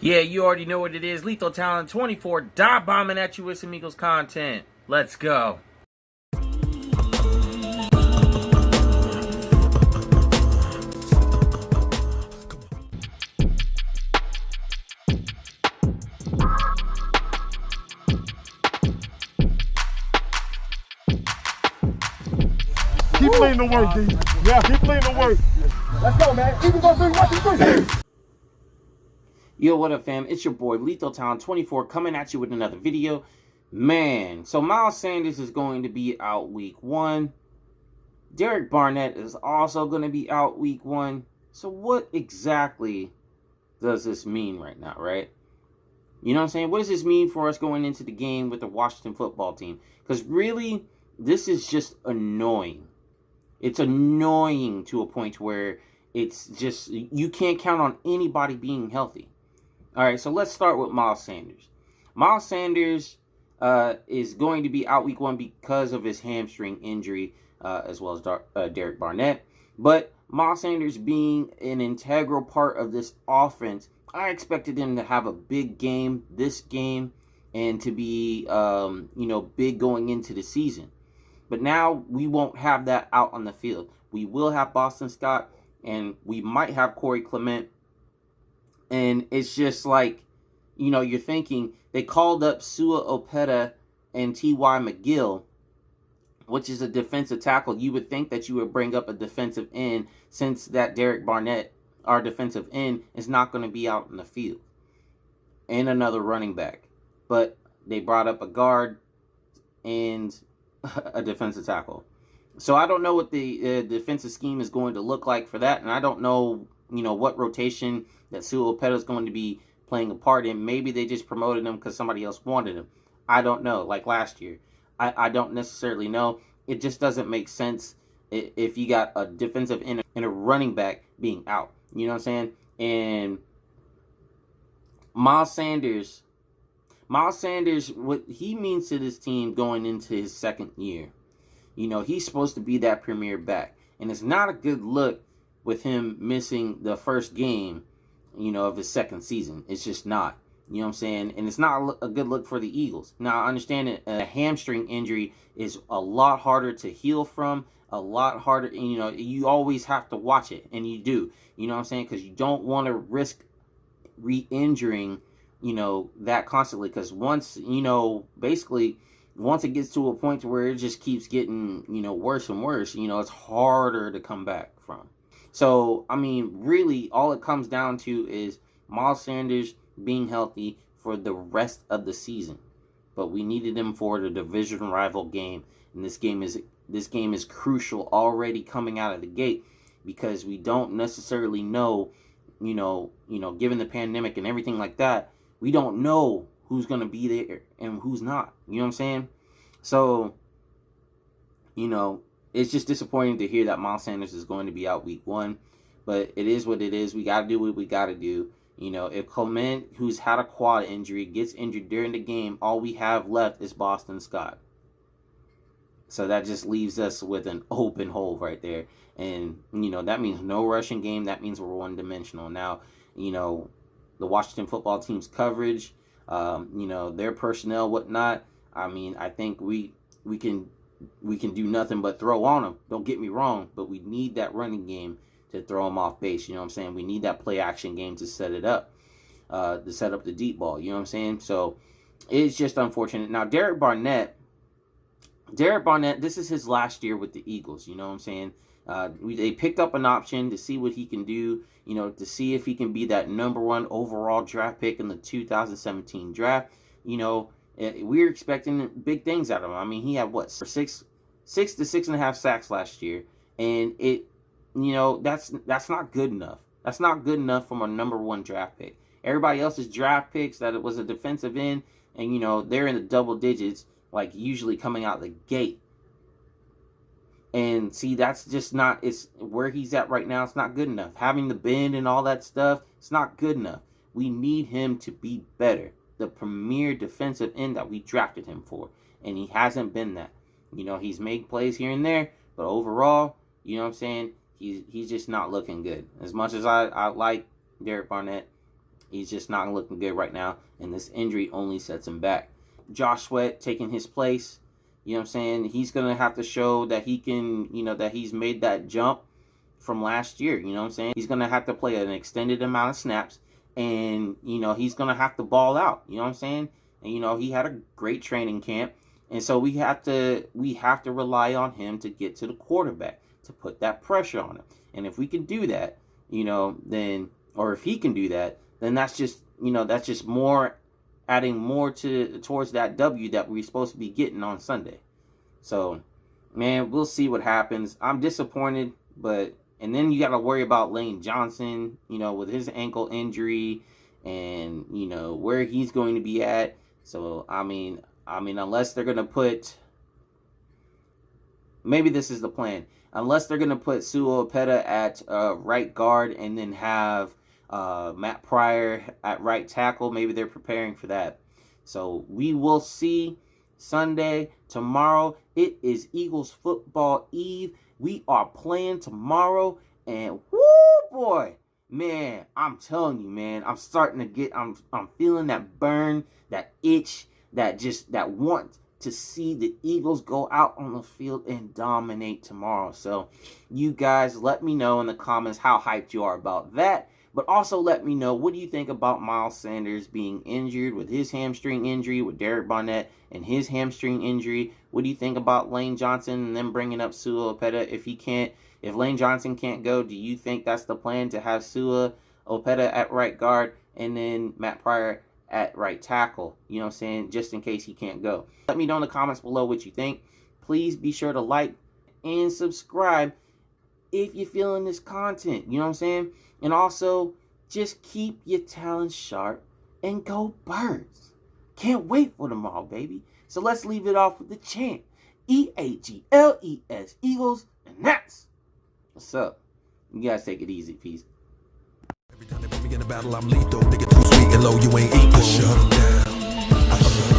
Yeah, you already know what it is. Lethal Talent 24, dive bombing at you with some Eagles content. Let's go. Keep leaning the work, D. Yeah, keep leaning the work. Let's go, man. Even go 3, 1, 2, 3. Yo, what up, fam? It's your boy Lethal Talent 24 coming at you with another video. Man, so Miles Sanders is going to be out week 1. Derek Barnett is also going to be out week 1. So what exactly does this mean right now, right? You know what I'm saying? What does this mean for us going into the game with the Washington football team? Because really, this is just annoying. It's annoying to a point where it's just, you can't count on anybody being healthy. All right, so let's start with Miles Sanders. Miles Sanders is going to be out week 1 because of his hamstring injury, as well as Derek Barnett. But Miles Sanders being an integral part of this offense, I expected him to have a big game this game and to be, big going into the season. But now we won't have that out on the field. We will have Boston Scott, and we might have Clement. And it's just like, you're thinking, they called up Sua Opeta and T.Y. McGill, which is a defensive tackle. You would think that you would bring up a defensive end, since that Derek Barnett, our defensive end, is not going to be out in the field. And another running back. But they brought up a guard and a defensive tackle. So I don't know what the defensive scheme is going to look like for that. And I don't know, what rotation that Sua Opeta is going to be playing a part in. Maybe they just promoted him because somebody else wanted him. I don't know, like last year. I don't necessarily know. It just doesn't make sense if you got a defensive end and a running back being out. You know what I'm saying? And Miles Sanders, what he means to this team going into his second year. He's supposed to be that premier back. And it's not a good look with him missing the first game, of his second season. It's just not. You know what I'm saying? And it's not a good look for the Eagles. Now, I understand that a hamstring injury is a lot harder to heal from, a lot harder. You always have to watch it, and you do. You know what I'm saying? Because you don't want to risk re-injuring, that constantly. Because once, once it gets to a point where it just keeps getting, worse and worse, it's harder to come back from. So, really, all it comes down to is Miles Sanders being healthy for the rest of the season. But we needed him for the division rival game. And this game is crucial already coming out of the gate, because we don't necessarily know, given the pandemic and everything like that, we don't know who's going to be there and who's not. You know what I'm saying? So, it's just disappointing to hear that Miles Sanders is going to be out week 1. But it is what it is. We got to do what we got to do. If Clement, who's had a quad injury, gets injured during the game, all we have left is Boston Scott. So that just leaves us with an open hole right there. And, that means no rushing game. That means we're one-dimensional. Now, the Washington football team's coverage, their personnel, whatnot, I think we can do nothing but throw on them. Don't get me wrong, but we need that running game to throw them off base. You know what I'm saying? We need that play action game to set it up, to set up the deep ball. You know what I'm saying? So it's just unfortunate. Now, Derek Barnett, this is his last year with the Eagles. You know what I'm saying? They picked up an option to see what he can do, to see if he can be that #1 overall draft pick in the 2017 draft. We're expecting big things out of him. He had what, 6 to 6.5 sacks last year, and that's not good enough. That's not good enough from a #1 draft pick. Everybody else's draft picks that it was a defensive end, and they're in the double digits, like usually coming out the gate. And see, that's just not, it's where he's at right now. It's not good enough. Having the bend and all that stuff, it's not good enough. We need him to be better. The premier defensive end that we drafted him for. And he hasn't been that. He's made plays here and there, but overall, you know what I'm saying, he's just not looking good. As much as I like Derek Barnett, He's just not looking good right now, and this injury only sets him back. Josh Sweat taking his place. You know what I'm saying? He's going to have to show that he can, that he's made that jump from last year. You know what I'm saying? He's going to have to play an extended amount of snaps, and, he's going to have to ball out. You know what I'm saying? And, he had a great training camp. And so we have to rely on him to get to the quarterback, to put that pressure on him. And if we can do that, then, or if he can do that, then that's just more, adding more towards that W that we're supposed to be getting on Sunday. So, man, we'll see what happens. I'm disappointed, and then you got to worry about Lane Johnson, with his ankle injury, and where he's going to be at. So, I mean, unless they're going to put, maybe this is the plan, unless they're going to put Sua Opeta at right guard and then have Matt Pryor at right tackle. Maybe they're preparing for that. So we will see Sunday. Tomorrow, it is Eagles football eve. We are playing tomorrow, and whoo boy, man, I'm telling you, man, I'm starting to get, I'm feeling that burn, that itch, that want to see the Eagles go out on the field and dominate tomorrow. So you guys let me know in the comments how hyped you are about that. But also let me know, what do you think about Miles Sanders being injured with his hamstring injury, with Derek Barnett and his hamstring injury? What do you think about Lane Johnson and then bringing up Sua Opeta? If Lane Johnson can't go, do you think that's the plan, to have Sua Opeta at right guard and then Matt Pryor at right tackle? You know what I'm saying? Just in case he can't go. Let me know in the comments below what you think. Please be sure to like and subscribe if you're feeling this content. You know what I'm saying? And also, just keep your talents sharp and go Birds. Can't wait for tomorrow, baby. So let's leave it off with the chant. E-A-G-L-E-S, Eagles, and that's what's up. You guys take it easy. Peace. Every time they put me in a battle, I'm lethal. Nigga too sweet and low, you ain't equal. Shut 'em down.